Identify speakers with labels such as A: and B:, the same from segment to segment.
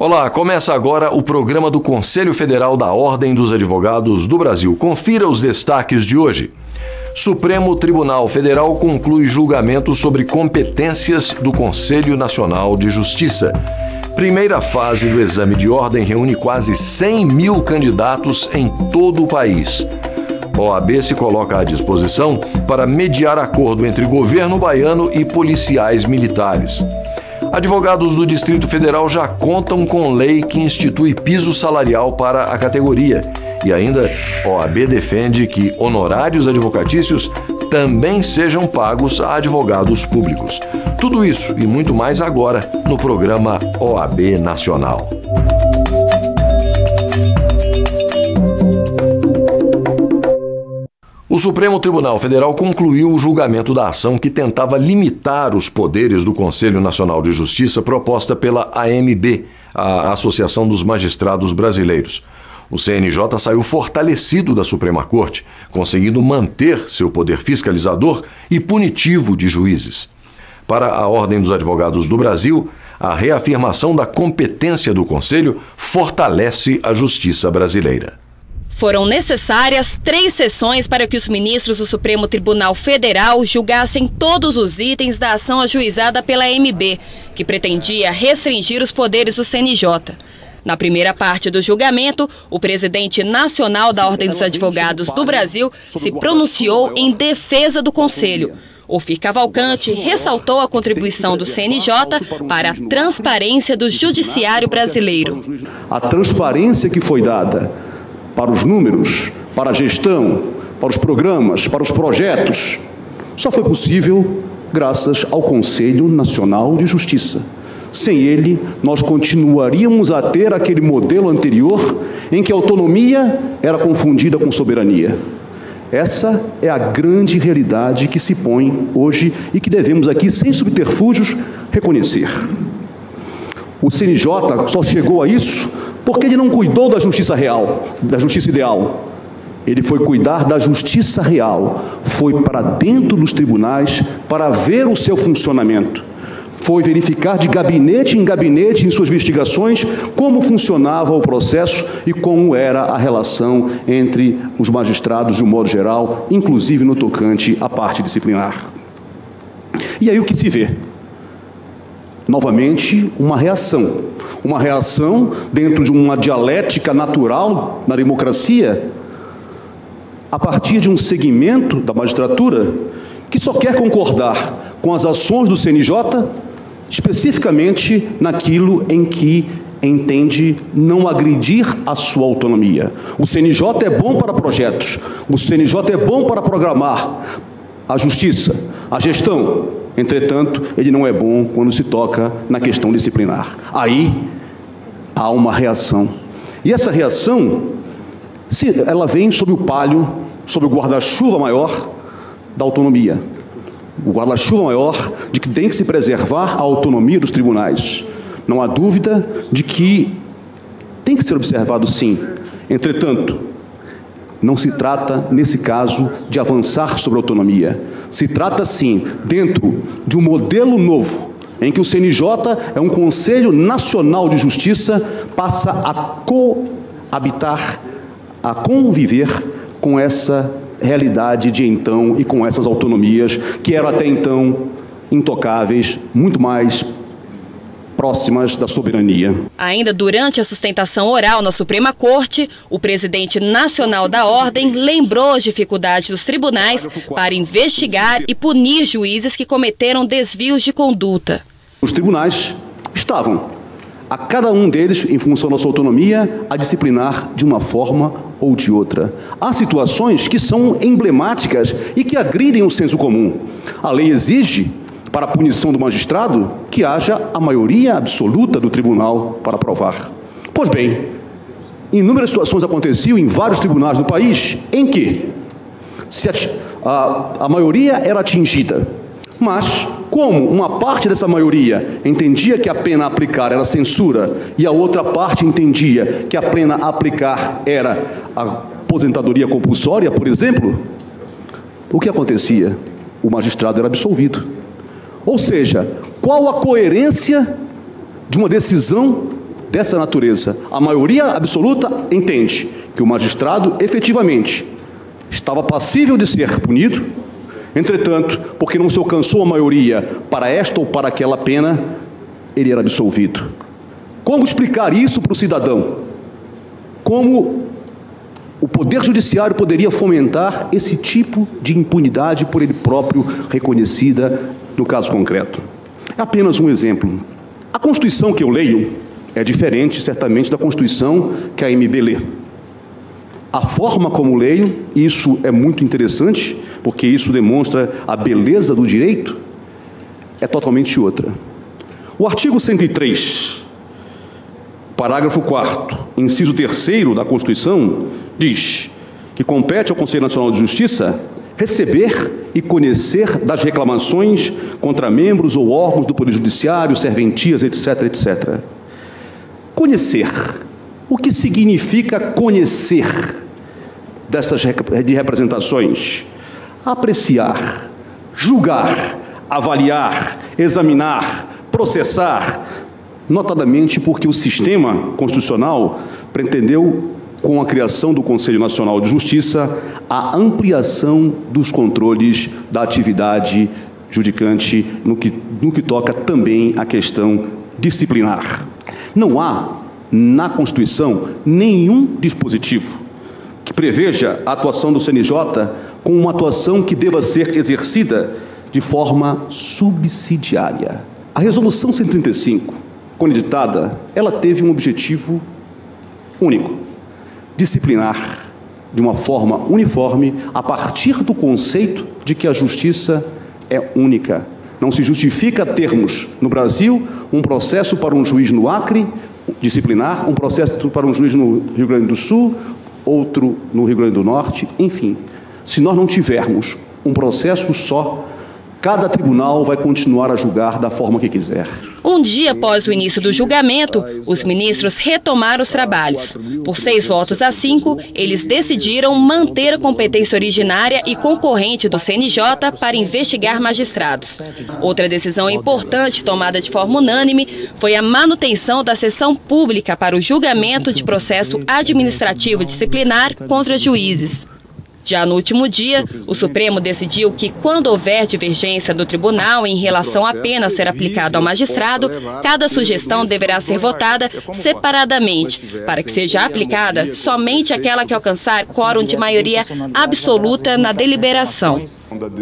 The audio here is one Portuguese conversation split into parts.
A: Olá, começa agora o programa do Conselho Federal da Ordem dos Advogados do Brasil. Confira os destaques de hoje. Supremo Tribunal Federal conclui julgamento sobre competências do Conselho Nacional de Justiça. Primeira fase do exame de ordem reúne quase 100 mil candidatos em todo o país. OAB se coloca à disposição para mediar acordo entre governo baiano e policiais militares. Advogados do Distrito Federal já contam com lei que institui piso salarial para a categoria. E ainda, OAB defende que honorários advocatícios também sejam pagos a advogados públicos. Tudo isso e muito mais agora no programa OAB Nacional. O Supremo Tribunal Federal concluiu o julgamento da ação que tentava limitar os poderes do Conselho Nacional de Justiça proposta pela AMB, a Associação dos Magistrados Brasileiros. O CNJ saiu fortalecido da Suprema Corte, conseguindo manter seu poder fiscalizador e punitivo de juízes. Para a Ordem dos Advogados do Brasil, a reafirmação da competência do Conselho fortalece a justiça brasileira.
B: Foram necessárias 3 sessões para que os ministros do Supremo Tribunal Federal julgassem todos os itens da ação ajuizada pela AMB, que pretendia restringir os poderes do CNJ. Na primeira parte do julgamento, o presidente nacional da Ordem dos Advogados do Brasil se pronunciou em defesa do Conselho. Ophir Cavalcante ressaltou a contribuição do CNJ para a transparência do judiciário brasileiro.
C: A transparência que foi dada para os números, para a gestão, para os programas, para os projetos, só foi possível graças ao Conselho Nacional de Justiça. Sem ele, nós continuaríamos a ter aquele modelo anterior em que a autonomia era confundida com soberania. Essa é a grande realidade que se põe hoje e que devemos aqui, sem subterfúgios, reconhecer. O CNJ só chegou a isso porque ele não cuidou da justiça real, da justiça ideal. Ele foi cuidar da justiça real, foi para dentro dos tribunais para ver o seu funcionamento. Foi verificar de gabinete em gabinete, em suas investigações, como funcionava o processo e como era a relação entre os magistrados de um modo geral, inclusive no tocante à parte disciplinar. E aí o que se vê? Novamente, uma reação dentro de uma dialética natural na democracia, a partir de um segmento da magistratura que só quer concordar com as ações do CNJ, especificamente naquilo em que entende não agredir a sua autonomia. O CNJ é bom para projetos, o CNJ é bom para programar a justiça, a gestão. Entretanto, ele não é bom quando se toca na questão disciplinar. Aí há uma reação. E essa reação, ela vem sob o palio, sob o guarda-chuva maior da autonomia. O guarda-chuva maior de que tem que se preservar a autonomia dos tribunais. Não há dúvida de que tem que ser observado, sim. Entretanto, não se trata, nesse caso, de avançar sobre a autonomia. Se trata, sim, dentro de um modelo novo, em que o CNJ é um Conselho Nacional de Justiça, passa a coabitar, a conviver com essa realidade de então e com essas autonomias que eram até então intocáveis, muito mais próximas da soberania.
B: Ainda durante a sustentação oral na Suprema Corte, o presidente nacional da Ordem lembrou as dificuldades dos tribunais para investigar e punir juízes que cometeram desvios de conduta.
C: Os tribunais estavam, a cada um deles, em função da sua autonomia, a disciplinar de uma forma ou de outra. Há situações que são emblemáticas e que agridem o senso comum. A lei exige, para a punição do magistrado, que haja a maioria absoluta do tribunal para aprovar. Pois bem, inúmeras situações aconteciam em vários tribunais do país em que a maioria era atingida, mas como uma parte dessa maioria entendia que a pena a aplicar era censura e a outra parte entendia que a pena a aplicar era a aposentadoria compulsória, por exemplo, o que acontecia? O magistrado era absolvido. Ou seja, qual a coerência de uma decisão dessa natureza, a maioria absoluta entende que o magistrado efetivamente estava passível de ser punido, entretanto, porque não se alcançou a maioria para esta ou para aquela pena, ele era absolvido. Como explicar isso para o cidadão? Como o Poder Judiciário poderia fomentar esse tipo de impunidade por ele próprio reconhecida no caso concreto? É apenas um exemplo. A Constituição que eu leio é diferente, certamente, da Constituição que a AMB lê. A forma como leio, isso é muito interessante, porque isso demonstra a beleza do direito, é totalmente outra. O artigo 103, parágrafo 4º, inciso 3º da Constituição, diz que compete ao Conselho Nacional de Justiça receber e conhecer das reclamações contra membros ou órgãos do Poder Judiciário, serventias, etc., etc. Conhecer. O que significa conhecer dessas representações? Apreciar, julgar, avaliar, examinar, processar, notadamente porque o sistema constitucional pretendeu, com a criação do Conselho Nacional de Justiça, a ampliação dos controles da atividade judicante no que toca também à questão disciplinar. Não há, na Constituição, nenhum dispositivo que preveja a atuação do CNJ como uma atuação que deva ser exercida de forma subsidiária. A Resolução 135, quando editada, ela teve um objetivo único: disciplinar de uma forma uniforme a partir do conceito de que a justiça é única. Não se justifica termos, no Brasil, um processo para um juiz no Acre, disciplinar, um processo para um juiz no Rio Grande do Sul, outro no Rio Grande do Norte, enfim. Se nós não tivermos um processo só, cada tribunal vai continuar a julgar da forma que quiser.
B: Um dia após o início do julgamento, os ministros retomaram os trabalhos. Por 6-5, eles decidiram manter a competência originária e concorrente do CNJ para investigar magistrados. Outra decisão importante tomada de forma unânime foi a manutenção da sessão pública para o julgamento de processo administrativo disciplinar contra juízes. Já no último dia, o Supremo decidiu que, quando houver divergência do tribunal em relação à pena a ser aplicada ao magistrado, cada sugestão deverá ser votada separadamente, para que seja aplicada somente aquela que alcançar quórum de maioria absoluta na deliberação.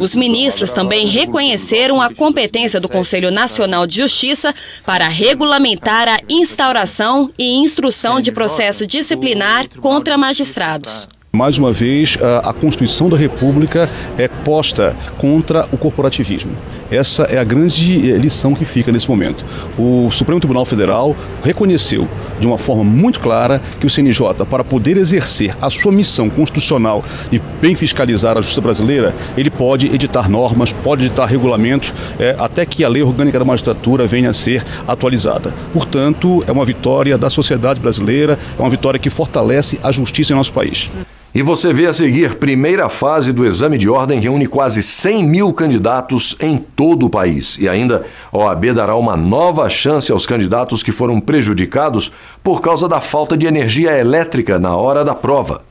B: Os ministros também reconheceram a competência do Conselho Nacional de Justiça para regulamentar a instauração e instrução de processo disciplinar contra magistrados.
D: Mais uma vez, a Constituição da República é posta contra o corporativismo. Essa é a grande lição que fica nesse momento. O Supremo Tribunal Federal reconheceu de uma forma muito clara que o CNJ, para poder exercer a sua missão constitucional e bem fiscalizar a justiça brasileira, ele pode editar normas, pode editar regulamentos, até que a lei orgânica da magistratura venha a ser atualizada. Portanto, é uma vitória da sociedade brasileira, é uma vitória que fortalece a justiça em nosso país.
A: E você vê a seguir, primeira fase do exame de ordem reúne quase 100 mil candidatos em todo o país. E ainda, a OAB dará uma nova chance aos candidatos que foram prejudicados por causa da falta de energia elétrica na hora da prova.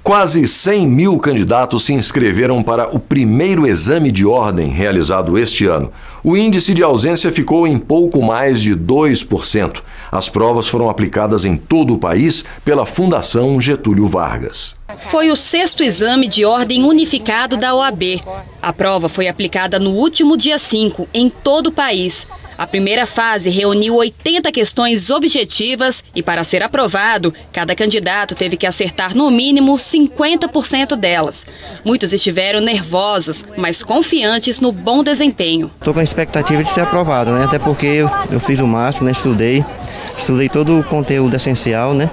A: Quase 100 mil candidatos se inscreveram para o primeiro exame de ordem realizado este ano. O índice de ausência ficou em pouco mais de 2%. As provas foram aplicadas em todo o país pela Fundação Getúlio Vargas.
B: Foi o 6º exame de ordem unificado da OAB. A prova foi aplicada no último dia 5, em todo o país. A primeira fase reuniu 80 questões objetivas e, para ser aprovado, cada candidato teve que acertar no mínimo 50% delas. Muitos estiveram nervosos, mas confiantes no bom desempenho.
E: Estou com a expectativa de ser aprovado, né? Até porque eu fiz o máximo, né? Estudei todo o conteúdo essencial, né?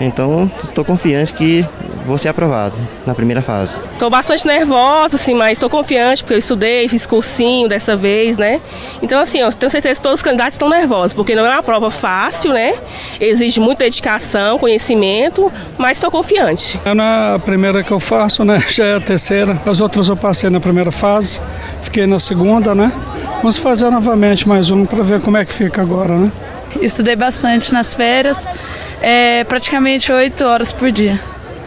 E: Então, estou confiante que vou ser aprovado na primeira fase.
F: Estou bastante nervosa, assim, mas estou confiante porque eu estudei, fiz cursinho dessa vez, né? Então, assim, eu tenho certeza que todos os candidatos estão nervosos, porque não é uma prova fácil, né? Exige muita dedicação, conhecimento, mas estou confiante.
G: Não é a primeira que eu faço, né? Já é a terceira. As outras eu passei na primeira fase, fiquei na segunda, né? Vamos fazer novamente mais uma para ver como é que fica agora, né?
H: Estudei bastante nas férias, praticamente 8 horas por dia.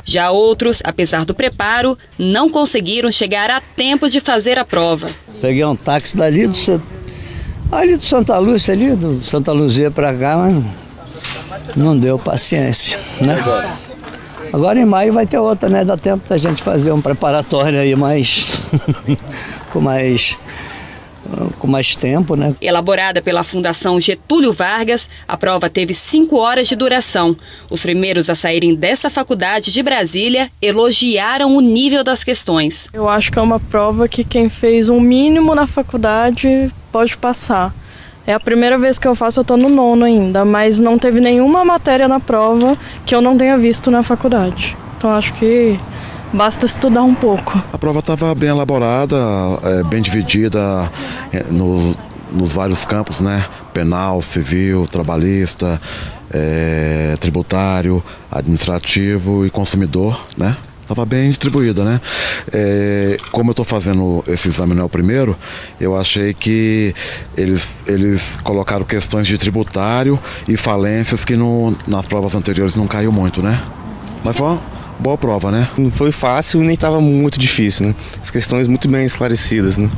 B: Já outros, apesar do preparo, não conseguiram chegar a tempo de fazer a prova.
I: Peguei um táxi dali do Santa Lúcia, ali do Santa Luzia para cá, mas não deu paciência, né? Agora em maio vai ter outra, né? Dá tempo da gente fazer um preparatório aí com mais tempo, né?
B: Elaborada pela Fundação Getúlio Vargas, a prova teve 5 horas de duração. Os primeiros a saírem dessa faculdade de Brasília elogiaram o nível das questões.
H: Eu acho que é uma prova que quem fez um mínimo na faculdade pode passar. É a primeira vez que eu faço, eu estou no 9º ainda, mas não teve nenhuma matéria na prova que eu não tenha visto na faculdade. Então acho que basta estudar um pouco.
J: A prova estava bem elaborada, bem dividida nos vários campos, né? Penal, civil, trabalhista, tributário, administrativo e consumidor, né? Estava bem distribuída, né? Como eu estou fazendo esse exame, não é o primeiro, eu achei que eles colocaram questões de tributário e falências que nas provas anteriores não caiu muito, né? Mas foi uma boa prova, né?
K: Não foi fácil e nem estava muito difícil, né? As questões muito bem esclarecidas, né?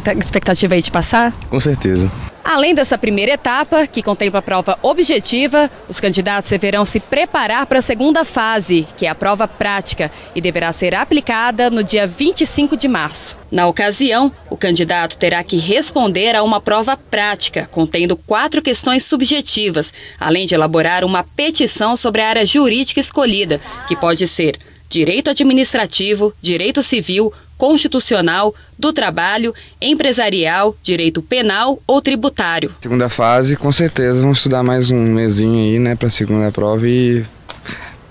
B: Tá com expectativa aí de passar?
K: Com certeza.
B: Além dessa primeira etapa, que contempla a prova objetiva, os candidatos deverão se preparar para a segunda fase, que é a prova prática, e deverá ser aplicada no dia 25 de março. Na ocasião, o candidato terá que responder a uma prova prática, contendo 4 questões subjetivas, além de elaborar uma petição sobre a área jurídica escolhida, que pode ser direito administrativo, direito civil, constitucional, do trabalho, empresarial, direito penal ou tributário.
K: Segunda fase, com certeza, vamos estudar mais um mesinho aí, né, para a segunda prova e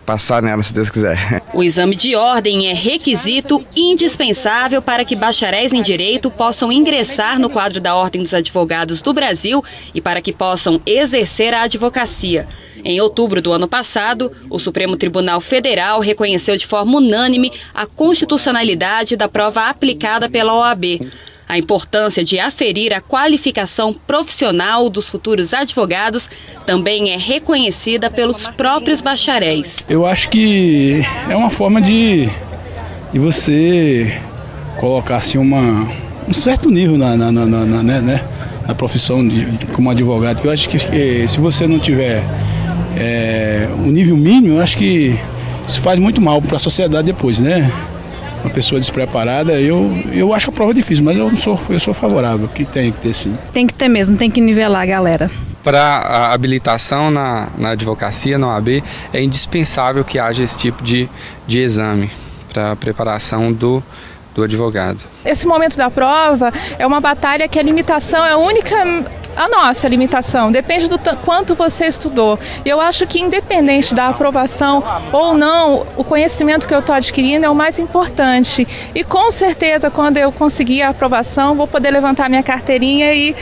K: passar nela, se Deus quiser.
B: O exame de ordem é requisito indispensável para que bacharéis em direito possam ingressar no quadro da Ordem dos Advogados do Brasil e para que possam exercer a advocacia. Em outubro do ano passado, o Supremo Tribunal Federal reconheceu de forma unânime a constitucionalidade da prova aplicada pela OAB. A importância de aferir a qualificação profissional dos futuros advogados também é reconhecida pelos próprios bacharéis.
G: Eu acho que é uma forma de você colocar assim, um certo nível na profissão como advogado. Eu acho que se você não tiver um nível mínimo, eu acho que isso faz muito mal para a sociedade depois, né? Uma pessoa despreparada, eu acho a prova difícil, mas eu sou favorável, que tem que ter sim.
H: Tem que ter mesmo, tem que nivelar a galera.
L: Para a habilitação na advocacia, na OAB, é indispensável que haja esse tipo de exame para a preparação do advogado.
M: Esse momento da prova é uma batalha que a limitação é a nossa limitação, depende do quanto você estudou. E eu acho que independente da aprovação ou não, o conhecimento que eu estou adquirindo é o mais importante. E com certeza, quando eu conseguir a aprovação, vou poder levantar minha carteirinha e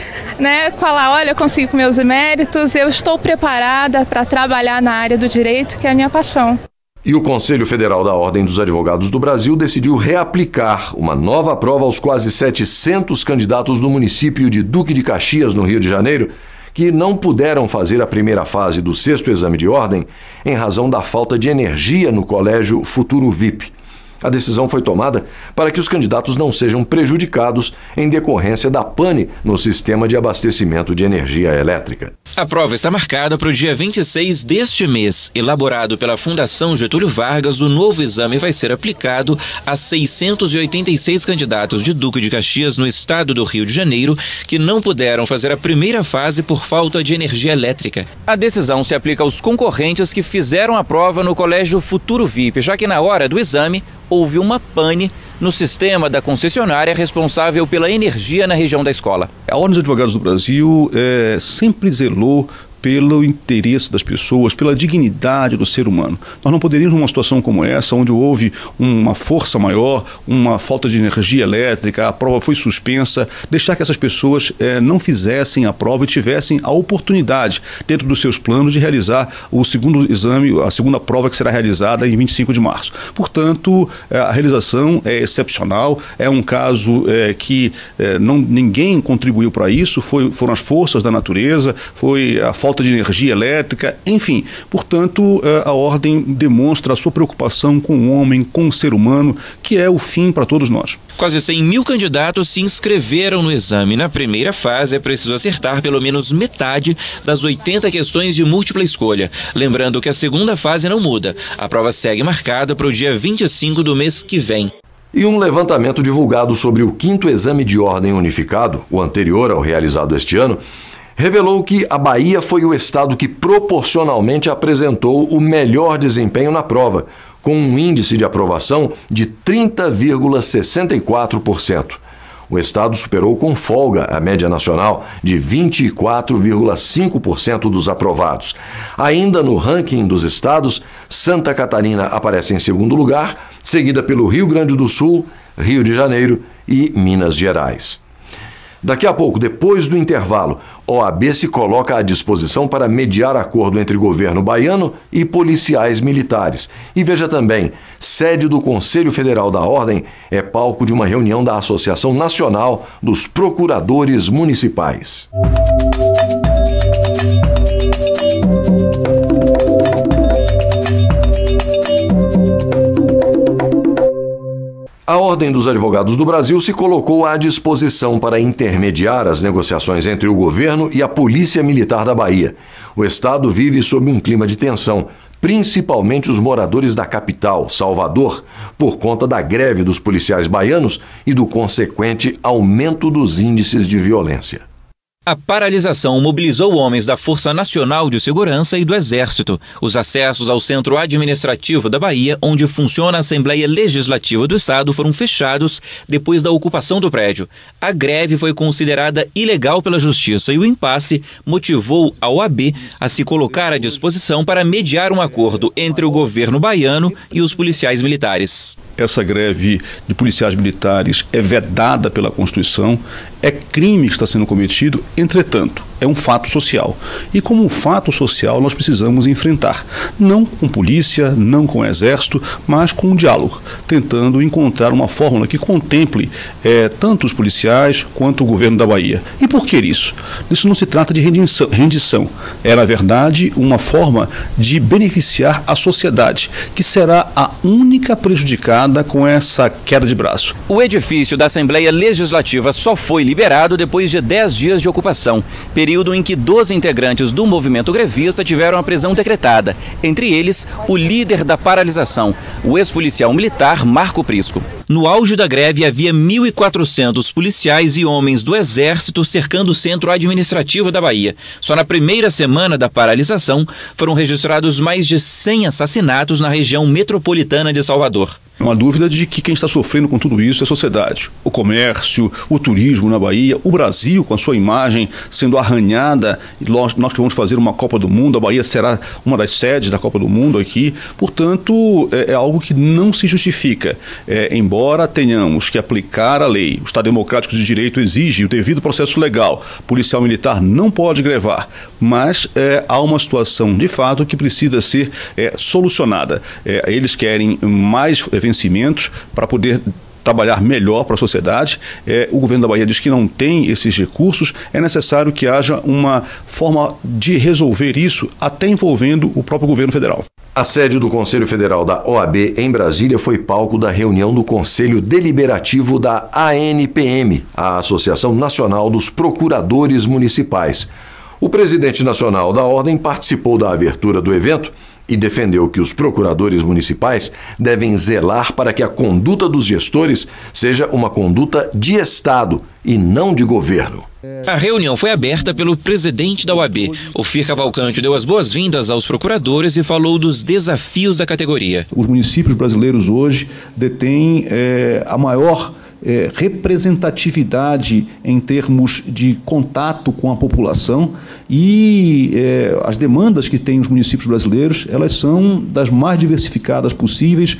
M: falar, olha, eu consegui com meus méritos, eu estou preparada para trabalhar na área do direito, que é a minha paixão.
A: E o Conselho Federal da Ordem dos Advogados do Brasil decidiu reaplicar uma nova prova aos quase 700 candidatos do município de Duque de Caxias, no Rio de Janeiro, que não puderam fazer a primeira fase do 6º exame de ordem em razão da falta de energia no Colégio Futuro VIP. A decisão foi tomada para que os candidatos não sejam prejudicados em decorrência da pane no sistema de abastecimento de energia elétrica.
N: A prova está marcada para o dia 26 deste mês. Elaborado pela Fundação Getúlio Vargas, o novo exame vai ser aplicado a 686 candidatos de Duque de Caxias, no estado do Rio de Janeiro, que não puderam fazer a primeira fase por falta de energia elétrica.
O: A decisão se aplica aos concorrentes que fizeram a prova no Colégio Futuro VIP, já que na hora do exame houve uma pane no sistema da concessionária responsável pela energia na região da escola.
D: A Ordem dos Advogados do Brasil sempre zelou pelo interesse das pessoas, pela dignidade do ser humano. Nós não poderíamos, numa situação como essa, onde houve uma força maior, uma falta de energia elétrica, a prova foi suspensa, deixar que essas pessoas não fizessem a prova e tivessem a oportunidade, dentro dos seus planos, de realizar o segundo exame, a segunda prova, que será realizada em 25 de março. Portanto, a realização é excepcional, é um caso que ninguém contribuiu para isso, foram as forças da natureza, foi a falta de energia elétrica, enfim. Portanto, a Ordem demonstra a sua preocupação com o homem, com o ser humano, que é o fim para todos nós.
N: Quase 100 mil candidatos se inscreveram no exame. Na primeira fase, é preciso acertar pelo menos metade das 80 questões de múltipla escolha. Lembrando que a segunda fase não muda. A prova segue marcada para o dia 25 do mês que vem.
A: E um levantamento divulgado sobre o 5º exame de ordem unificado, o anterior ao realizado este ano, revelou que a Bahia foi o estado que proporcionalmente apresentou o melhor desempenho na prova, com um índice de aprovação de 30,64%. O estado superou com folga a média nacional de 24,5% dos aprovados. Ainda no ranking dos estados, Santa Catarina aparece em segundo lugar, seguida pelo Rio Grande do Sul, Rio de Janeiro e Minas Gerais. Daqui a pouco, depois do intervalo, OAB se coloca à disposição para mediar acordo entre governo baiano e policiais militares. E veja também, sede do Conselho Federal da Ordem é palco de uma reunião da Associação Nacional dos Procuradores Municipais. A Ordem dos Advogados do Brasil se colocou à disposição para intermediar as negociações entre o governo e a Polícia Militar da Bahia. O estado vive sob um clima de tensão, principalmente os moradores da capital, Salvador, por conta da greve dos policiais baianos e do consequente aumento dos índices de violência.
N: A paralisação mobilizou homens da Força Nacional de Segurança e do Exército. Os acessos ao centro administrativo da Bahia, onde funciona a Assembleia Legislativa do Estado, foram fechados depois da ocupação do prédio. A greve foi considerada ilegal pela Justiça e o impasse motivou a OAB a se colocar à disposição para mediar um acordo entre o governo baiano e os policiais militares.
D: Essa greve de policiais militares é vedada pela Constituição, é crime que está sendo cometido, entretanto, é um fato social. E como um fato social nós precisamos enfrentar, não com polícia, não com exército, mas com um diálogo, tentando encontrar uma fórmula que contemple tanto os policiais quanto o governo da Bahia. E por que isso? Isso não se trata de rendição. É, na verdade, uma forma de beneficiar a sociedade, que será a única prejudicada com essa queda de braço.
O: O edifício da Assembleia Legislativa só foi liberado depois de 10 dias de ocupação, período em que 12 integrantes do movimento grevista tiveram a prisão decretada, entre eles o líder da paralisação, o ex-policial militar Marco Prisco. No auge da greve, havia 1.400 policiais e homens do Exército cercando o centro administrativo da Bahia. Só na primeira semana da paralisação, foram registrados mais de 100 assassinatos na região metropolitana de Salvador.
D: Não há dúvida de que quem está sofrendo com tudo isso é a sociedade. O comércio, o turismo na Bahia, o Brasil com a sua imagem sendo arranhada. Nós que vamos fazer uma Copa do Mundo, a Bahia será uma das sedes da Copa do Mundo aqui. Portanto, é algo que não se justifica. Embora tenhamos que aplicar a lei, o Estado Democrático de Direito exige o devido processo legal, policial militar não pode grevar, mas há uma situação de fato que precisa ser solucionada. Eles querem mais vencimentos para poder trabalhar melhor para a sociedade. O governo da Bahia diz que não tem esses recursos, é necessário que haja uma forma de resolver isso, até envolvendo o próprio governo federal.
A: A sede do Conselho Federal da OAB em Brasília foi palco da reunião do Conselho Deliberativo da ANPM, a Associação Nacional dos Procuradores Municipais. O presidente nacional da Ordem participou da abertura do evento e defendeu que os procuradores municipais devem zelar para que a conduta dos gestores seja uma conduta de Estado e não de governo.
N: A reunião foi aberta pelo presidente da OAB. Ofir Cavalcante deu as boas-vindas aos procuradores e falou dos desafios da categoria.
D: Os municípios brasileiros hoje detêm a maior
C: representatividade em termos de contato com a população, e as demandas que têm os municípios brasileiros, elas são das mais diversificadas possíveis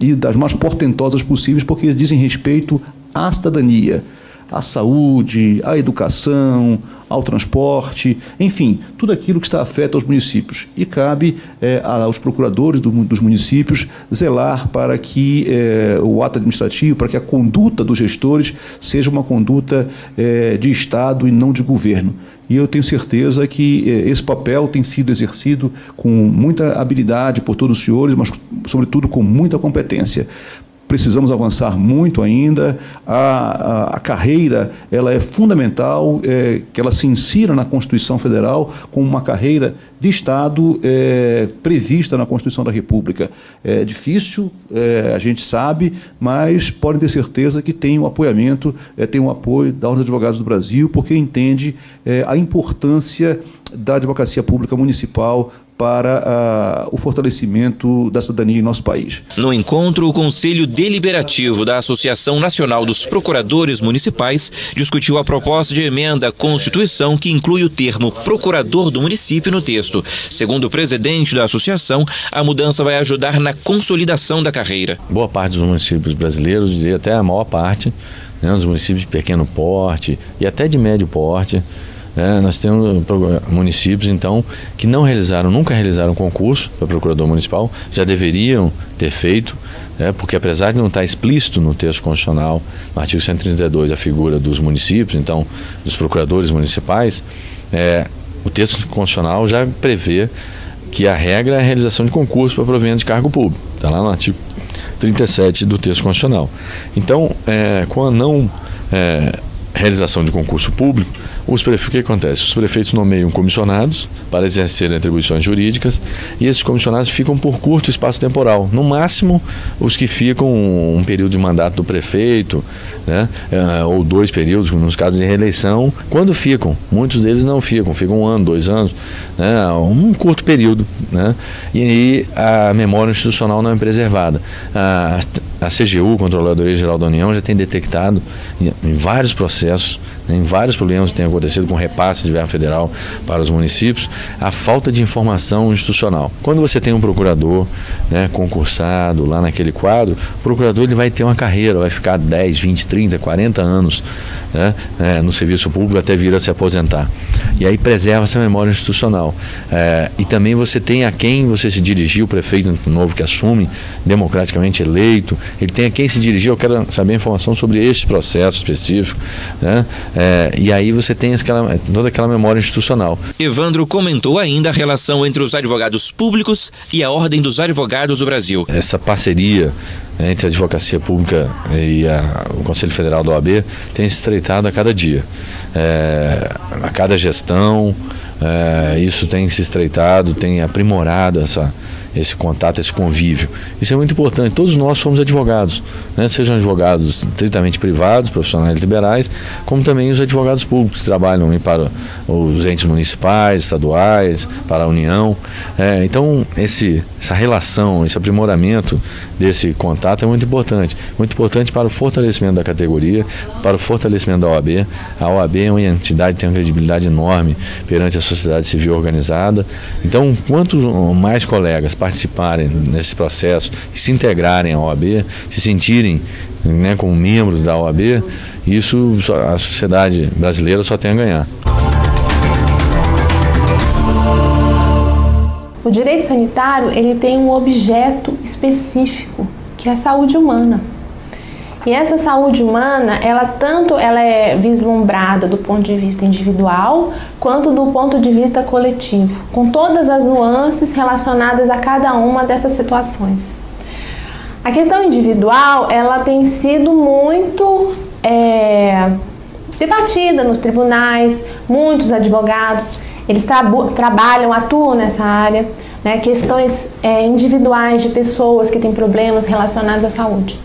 C: e das mais portentosas possíveis, porque dizem respeito à cidadania, à saúde, à educação, ao transporte, enfim, tudo aquilo que está afeto aos municípios. E cabe aos procuradores dos municípios zelar para que o ato administrativo, para que a conduta dos gestores seja uma conduta de Estado e não de governo. E eu tenho certeza que esse papel tem sido exercido com muita habilidade por todos os senhores, mas, sobretudo, com muita competência. Precisamos avançar muito ainda. A carreira, ela é fundamental, que ela se insira na Constituição Federal como uma carreira de Estado prevista na Constituição da República. É difícil, a gente sabe, mas podem ter certeza que tem o apoiamento, tem o apoio da Ordem dos Advogados do Brasil, porque entende a importância da advocacia pública municipal para o fortalecimento da cidadania em nosso país.
N: No encontro, o Conselho Deliberativo da Associação Nacional dos Procuradores Municipais discutiu a proposta de emenda à Constituição que inclui o termo procurador do município no texto. Segundo o presidente da associação, a mudança vai ajudar na consolidação da carreira.
P: Boa parte dos municípios brasileiros, diria até a maior parte, né, os municípios de pequeno porte e até de médio porte, nós temos municípios, então, que nunca realizaram concurso para procurador municipal, já deveriam ter feito, porque apesar de não estar explícito no texto constitucional, no artigo 132, a figura dos municípios, então, dos procuradores municipais, o texto constitucional já prevê que a regra é a realização de concurso para provimento de cargo público, está lá no artigo 37 do texto constitucional. Então, com a não realização de concurso público, o que acontece? Os prefeitos nomeiam comissionados para exercerem atribuições jurídicas e esses comissionados ficam por curto espaço temporal. No máximo, os que ficam um período de mandato do prefeito, né, ou 2 períodos, nos casos de reeleição, quando ficam. Muitos deles não ficam 1 ano, 2 anos, né, um curto período. Né, e aí a memória institucional não é preservada. A CGU, Controladoria Geral da União, já tem detectado em vários processos, em vários problemas que têm acontecido com repasses de verba federal para os municípios, a falta de informação institucional. Quando você tem um procurador, né, concursado lá naquele quadro, o procurador ele vai ter uma carreira, vai ficar 10, 20, 30, 40 anos, né, no serviço público até vir a se aposentar. E aí preserva essa memória institucional. E também você tem a quem você se dirigir, o prefeito novo que assume, democraticamente eleito, ele tem a quem se dirigir. Eu quero saber informação sobre este processo específico, né? E aí você tem toda aquela memória institucional.
N: Evandro comentou ainda a relação entre os advogados públicos e a Ordem dos Advogados do Brasil.
P: Essa parceria entre a advocacia pública e o Conselho Federal da OAB tem se estreitado a cada dia, a cada gestão. Isso tem se estreitado, tem aprimorado esse contato, esse convívio. Isso é muito importante. Todos nós somos advogados, né? Sejam advogados estritamente privados, profissionais liberais, como também os advogados públicos que trabalham para os entes municipais, estaduais, para a União. Então, essa relação, esse aprimoramento desse contato é muito importante para o fortalecimento da categoria, para o fortalecimento da OAB. A OAB é uma entidade que tem uma credibilidade enorme perante a sociedade civil organizada. Então, quanto mais colegas participarem nesse processo e se integrarem à OAB, se sentirem, né, como membros da OAB, isso a sociedade brasileira só tem a ganhar.
Q: O direito sanitário, ele tem um objeto específico, que é a saúde humana. E essa saúde humana, ela é vislumbrada do ponto de vista individual, quanto do ponto de vista coletivo, com todas as nuances relacionadas a cada uma dessas situações. A questão individual, ela tem sido muito debatida nos tribunais, muitos advogados, eles trabalham, atuam nessa área, né, questões individuais de pessoas que têm problemas relacionados à saúde.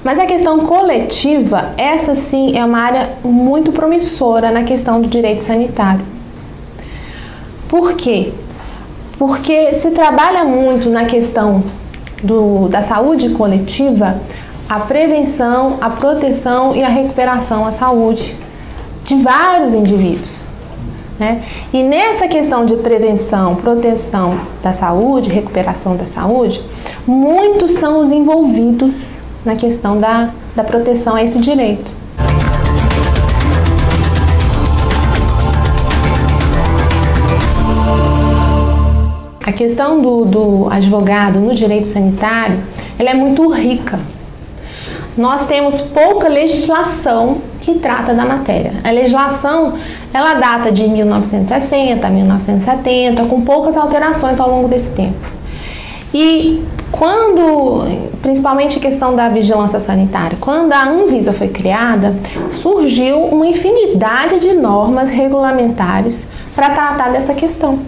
Q: Mas a questão coletiva, essa sim é uma área muito promissora na questão do direito sanitário. Por quê? Porque se trabalha muito na questão da saúde coletiva a prevenção, a proteção e a recuperação à saúde de vários indivíduos, né? E nessa questão de prevenção, proteção da saúde, recuperação da saúde, muitos são os envolvidos na questão da proteção a esse direito. A questão do advogado no direito sanitário, ela é muito rica. Nós temos pouca legislação que trata da matéria. A legislação, ela data de 1960 a 1970, com poucas alterações ao longo desse tempo. E principalmente a questão da vigilância sanitária, quando a Anvisa foi criada, surgiu uma infinidade de normas regulamentares para tratar dessa questão,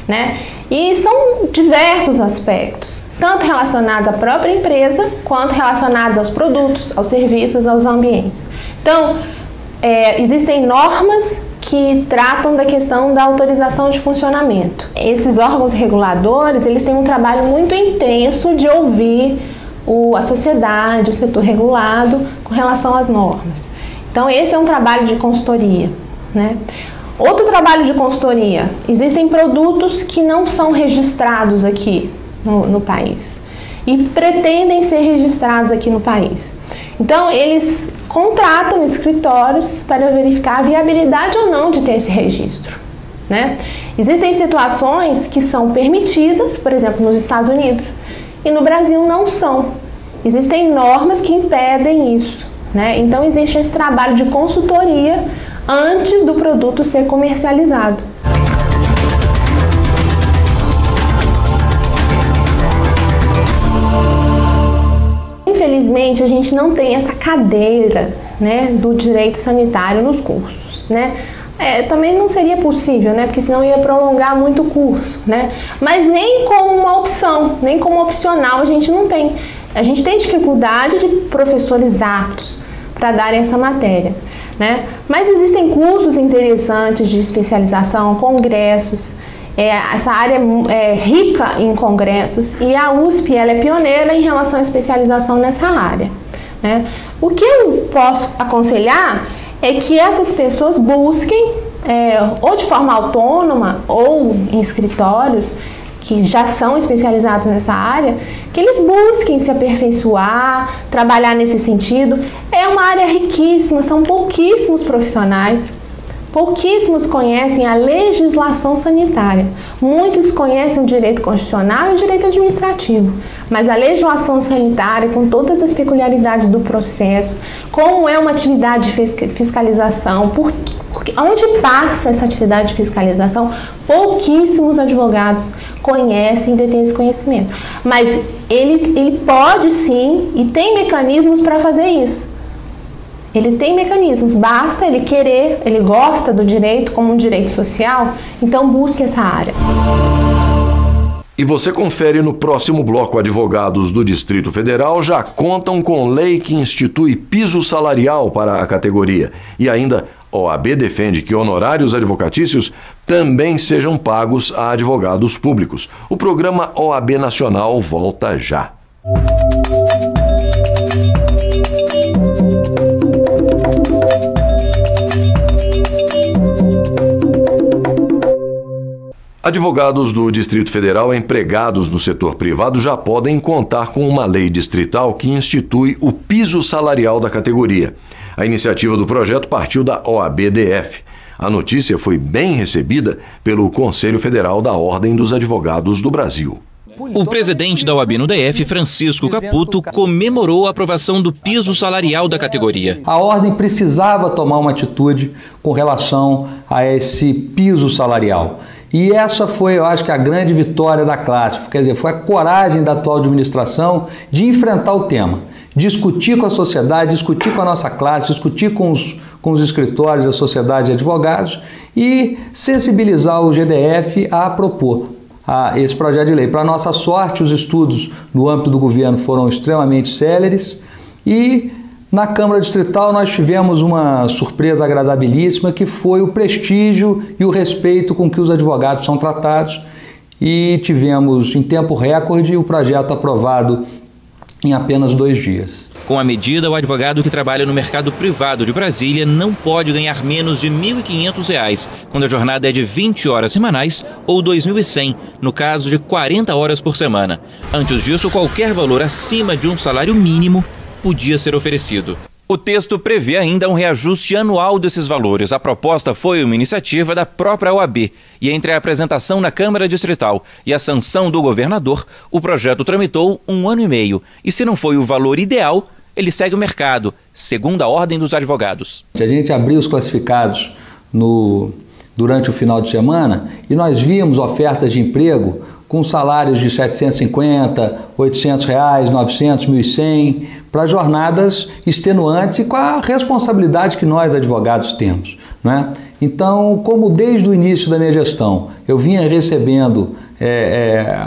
Q: né? E são diversos aspectos, tanto relacionados à própria empresa, quanto relacionados aos produtos, aos serviços, aos ambientes. Então, existem normas que tratam da questão da autorização de funcionamento. Esses órgãos reguladores, eles têm um trabalho muito intenso de ouvir a sociedade, o setor regulado, com relação às normas. Então, esse é um trabalho de consultoria, né? Outro trabalho de consultoria, existem produtos que não são registrados aqui no país e pretendem ser registrados aqui no país. Então, eles contratam escritórios para verificar a viabilidade ou não de ter esse registro, né? Existem situações que são permitidas, por exemplo, nos Estados Unidos, e no Brasil não são. Existem normas que impedem isso, né? Então, existe esse trabalho de consultoria antes do produto ser comercializado. Infelizmente, a gente não tem essa cadeira, né, do direito sanitário nos cursos, né? Também não seria possível, né, porque senão ia prolongar muito o curso, né? Mas nem como uma opção, nem como opcional a gente não tem. A gente tem dificuldade de professores aptos para darem essa matéria, né? Mas existem cursos interessantes de especialização, congressos, essa área é rica em congressos e a USP ela é pioneira em relação à especialização nessa área, né? O que eu posso aconselhar é que essas pessoas busquem, ou de forma autônoma ou em escritórios, que já são especializados nessa área, que eles busquem se aperfeiçoar, trabalhar nesse sentido. É uma área riquíssima, são pouquíssimos profissionais, pouquíssimos conhecem a legislação sanitária. Muitos conhecem o direito constitucional e o direito administrativo, mas a legislação sanitária, com todas as peculiaridades do processo, como é uma atividade de fiscalização, onde passa essa atividade de fiscalização, pouquíssimos advogados conhecem e detêm esse conhecimento. Mas ele pode sim e tem mecanismos para fazer isso. Ele tem mecanismos, basta ele querer, ele gosta do direito como um direito social, então busque essa área.
A: E você confere no próximo bloco. Advogados do Distrito Federal já contam com lei que institui piso salarial para a categoria. E ainda, OAB defende que honorários advocatícios também sejam pagos a advogados públicos. O programa OAB Nacional volta já. Advogados do Distrito Federal empregados no setor privado já podem contar com uma lei distrital que institui o piso salarial da categoria. A iniciativa do projeto partiu da OAB-DF. A notícia foi bem recebida pelo Conselho Federal da Ordem dos Advogados do Brasil.
N: O presidente da OAB no DF, Francisco Caputo, comemorou a aprovação do piso salarial da categoria.
R: A Ordem precisava tomar uma atitude com relação a esse piso salarial. E essa foi, eu acho que, a grande vitória da classe. Quer dizer, foi a coragem da atual administração de enfrentar o tema, discutir com a sociedade, discutir com a nossa classe, discutir com os escritórios, a sociedade de advogados e sensibilizar o GDF a propor esse projeto de lei. Para nossa sorte, os estudos no âmbito do governo foram extremamente céleres e na Câmara Distrital nós tivemos uma surpresa agradabilíssima, que foi o prestígio e o respeito com que os advogados são tratados, e tivemos em tempo recorde o projeto aprovado em apenas 2 dias.
N: Com a medida, o advogado que trabalha no mercado privado de Brasília não pode ganhar menos de R$ 1.500, quando a jornada é de 20 horas semanais, ou R$ 2.100, no caso de 40 horas por semana. Antes disso, qualquer valor acima de um salário mínimo podia ser oferecido. O texto prevê ainda um reajuste anual desses valores. A proposta foi uma iniciativa da própria OAB. E entre a apresentação na Câmara Distrital e a sanção do governador, o projeto tramitou 1 ano e meio. E se não foi o valor ideal, ele segue o mercado, segundo a Ordem dos Advogados.
R: A gente abriu os classificados durante o final de semana e nós vimos ofertas de emprego com salários de R$ 750, R$ 800, R$ 900, R$ 1.100, para jornadas extenuantes com a responsabilidade que nós, advogados, temos, né? Então, como desde o início da minha gestão eu vinha recebendo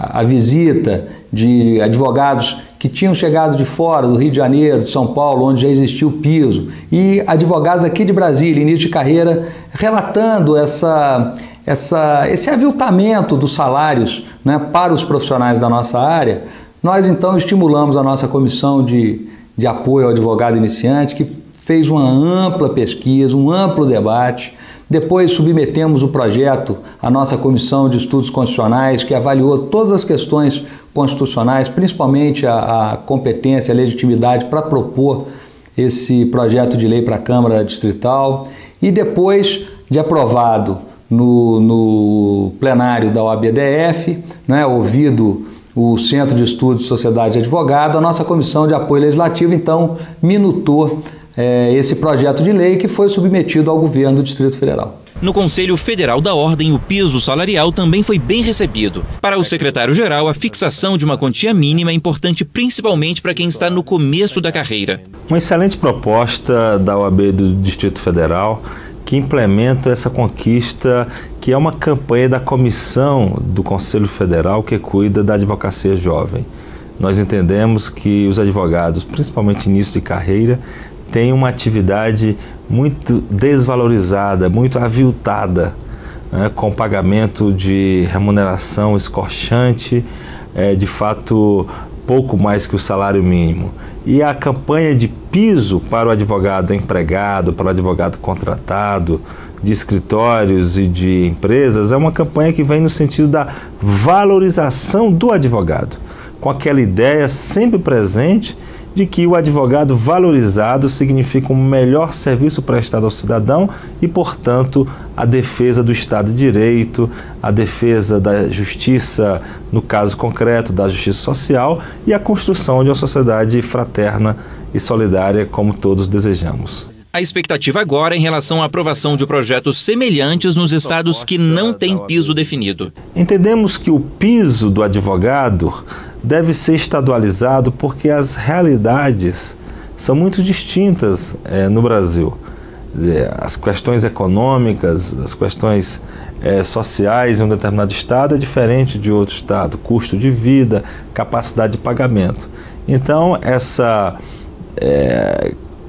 R: a visita de advogados que tinham chegado de fora, do Rio de Janeiro, de São Paulo, onde já existia o piso, e advogados aqui de Brasília, início de carreira, relatando esse aviltamento dos salários, né, para os profissionais da nossa área, nós então estimulamos a nossa comissão de apoio ao advogado iniciante, que fez uma ampla pesquisa, um amplo debate. Depois submetemos o projeto à nossa comissão de estudos constitucionais, que avaliou todas as questões constitucionais, principalmente a competência, a legitimidade para propor esse projeto de lei para a Câmara Distrital. E depois de aprovado no plenário da OAB-DF, né, ouvido o Centro de Estudos de Sociedade de Advogado, a nossa Comissão de Apoio Legislativo, então, minutou esse projeto de lei que foi submetido ao governo do Distrito Federal.
N: No Conselho Federal da Ordem, o piso salarial também foi bem recebido. Para o secretário-geral, a fixação de uma quantia mínima é importante principalmente para quem está no começo da carreira.
S: Uma excelente proposta da OAB do Distrito Federal, que implementa essa conquista, que é uma campanha da comissão do Conselho Federal que cuida da advocacia jovem. Nós entendemos que os advogados, principalmente início de carreira, têm uma atividade muito desvalorizada, muito aviltada, né, com pagamento de remuneração escorchante, de fato pouco mais que o salário mínimo. E a campanha de piso para o advogado empregado, para o advogado contratado, de escritórios e de empresas, é uma campanha que vem no sentido da valorização do advogado, com aquela ideia sempre presente de que o advogado valorizado significa um melhor serviço prestado ao cidadão e, portanto, a defesa do Estado de Direito, a defesa da justiça, no caso concreto, da justiça social e a construção de uma sociedade fraterna e solidária como todos desejamos.
N: A expectativa agora é em relação à aprovação de projetos semelhantes nos estados que não têm piso definido.
S: Entendemos que o piso do advogado deve ser estadualizado porque as realidades são muito distintas no Brasil. As questões econômicas, as questões sociais em um determinado estado é diferente de outro estado, custo de vida, capacidade de pagamento. Então, essa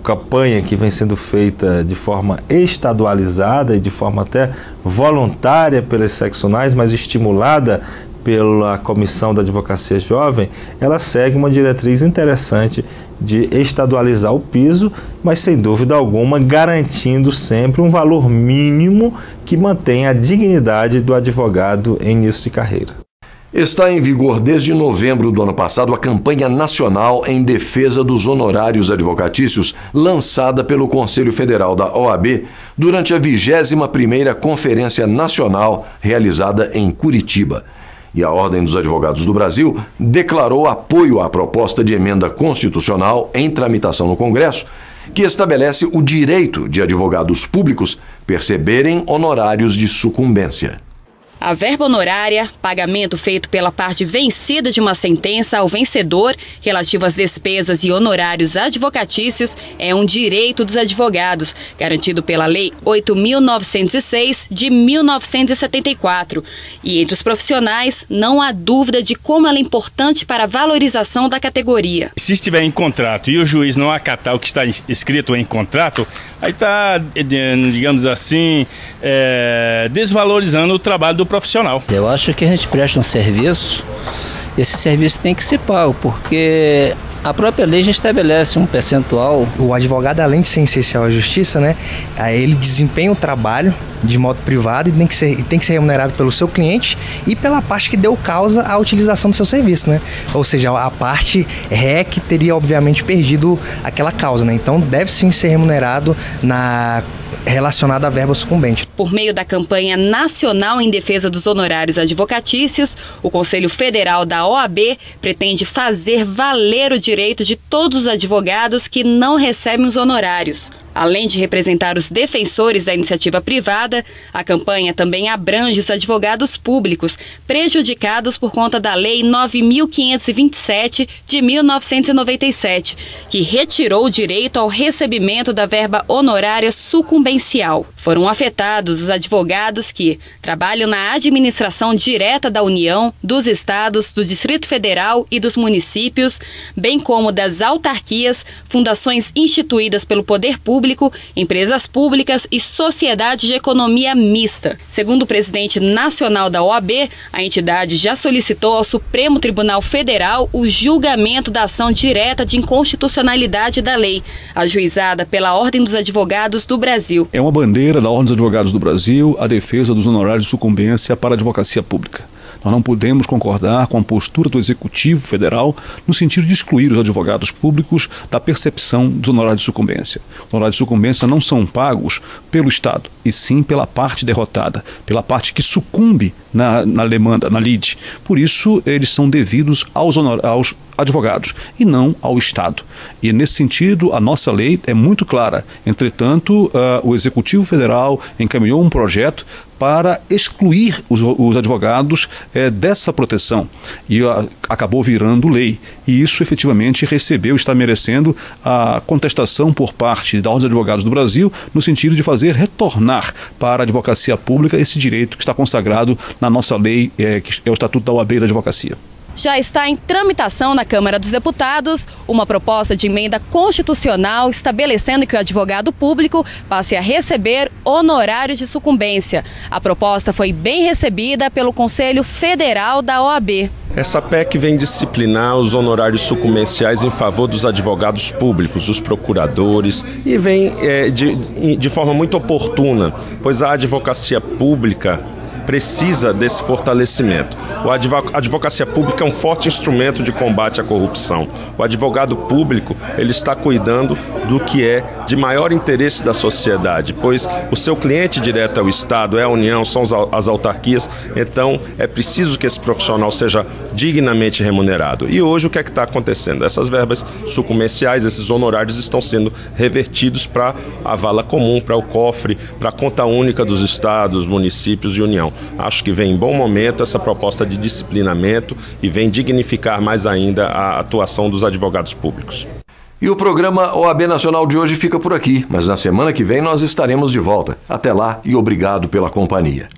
S: campanha que vem sendo feita de forma estadualizada e de forma até voluntária pelas seccionais, mas estimulada pela Comissão da Advocacia Jovem, ela segue uma diretriz interessante de estadualizar o piso, mas sem dúvida alguma garantindo sempre um valor mínimo que mantenha a dignidade do advogado em início de carreira.
A: Está em vigor desde novembro do ano passado a campanha nacional em defesa dos honorários advocatícios, lançada pelo Conselho Federal da OAB durante a 21ª Conferência Nacional realizada em Curitiba. E a Ordem dos Advogados do Brasil declarou apoio à proposta de emenda constitucional em tramitação no Congresso, que estabelece o direito de advogados públicos perceberem honorários de sucumbência.
B: A verba honorária, pagamento feito pela parte vencida de uma sentença ao vencedor, relativo às despesas e honorários advocatícios, é um direito dos advogados, garantido pela Lei 8.906 de 1974. E entre os profissionais, não há dúvida de como ela é importante para a valorização da categoria.
T: Se estiver em contrato e o juiz não acatar o que está escrito em contrato, aí está, digamos assim, desvalorizando o trabalho do profissional.
U: Eu acho que a gente presta um serviço, esse serviço tem que ser pago, porque A própria lei já estabelece um percentual.
V: O advogado, além de ser essencial à justiça, né, ele desempenha o trabalho de modo privado e tem que ser remunerado pelo seu cliente e pela parte que deu causa à utilização do seu serviço, né? Ou seja, a parte que teria obviamente perdido aquela causa, né? Então deve sim ser remunerado relacionado à verba sucumbente.
B: Por meio da campanha nacional em defesa dos honorários advocatícios, o Conselho Federal da OAB pretende fazer valer o direito de todos os advogados que não recebem os honorários. Além de representar os defensores da iniciativa privada, a campanha também abrange os advogados públicos prejudicados por conta da Lei 9.527 de 1997, que retirou o direito ao recebimento da verba honorária sucumbencial. Foram afetados os advogados que trabalham na administração direta da União, dos estados, do Distrito Federal e dos municípios, bem como das autarquias, fundações instituídas pelo poder público, empresas públicas e sociedade de economia mista. Segundo o presidente nacional da OAB, a entidade já solicitou ao Supremo Tribunal Federal o julgamento da ação direta de inconstitucionalidade da lei, ajuizada pela Ordem dos Advogados do Brasil.
D: É uma bandeira da Ordem dos Advogados do Brasil a defesa dos honorários de sucumbência para a advocacia pública. Nós não podemos concordar com a postura do Executivo Federal no sentido de excluir os advogados públicos da percepção dos honorários de sucumbência. Os honorários de sucumbência não são pagos pelo Estado, e sim pela parte derrotada, pela parte que sucumbe na demanda, na lide. Por isso, eles são devidos aos advogados e não ao Estado. E nesse sentido, a nossa lei é muito clara. Entretanto, o Executivo Federal encaminhou um projeto para excluir os advogados dessa proteção e acabou virando lei. E isso efetivamente está merecendo a contestação por parte da Ordem dos Advogados do Brasil no sentido de fazer retornar para a advocacia pública esse direito que está consagrado na nossa lei, que é o Estatuto da OAB e da Advocacia.
B: Já está em tramitação na Câmara dos Deputados uma proposta de emenda constitucional estabelecendo que o advogado público passe a receber honorários de sucumbência. A proposta foi bem recebida pelo Conselho Federal da OAB.
W: Essa PEC vem disciplinar os honorários sucumbenciais em favor dos advogados públicos, os procuradores, e vem de forma muito oportuna, pois a advocacia pública precisa desse fortalecimento. A advocacia pública é um forte instrumento de combate à corrupção. O advogado público, ele está cuidando do que é de maior interesse da sociedade, pois o seu cliente direto é o Estado, é a União, são as autarquias, então é preciso que esse profissional seja dignamente remunerado. E hoje o que é que está acontecendo? Essas verbas sucumbenciais, esses honorários estão sendo revertidos para a vala comum, para o cofre, para a conta única dos estados, municípios e União. Acho que vem em bom momento essa proposta de disciplinamento e vem dignificar mais ainda a atuação dos advogados públicos.
A: E o programa OAB Nacional de hoje fica por aqui, mas na semana que vem nós estaremos de volta. Até lá e obrigado pela companhia.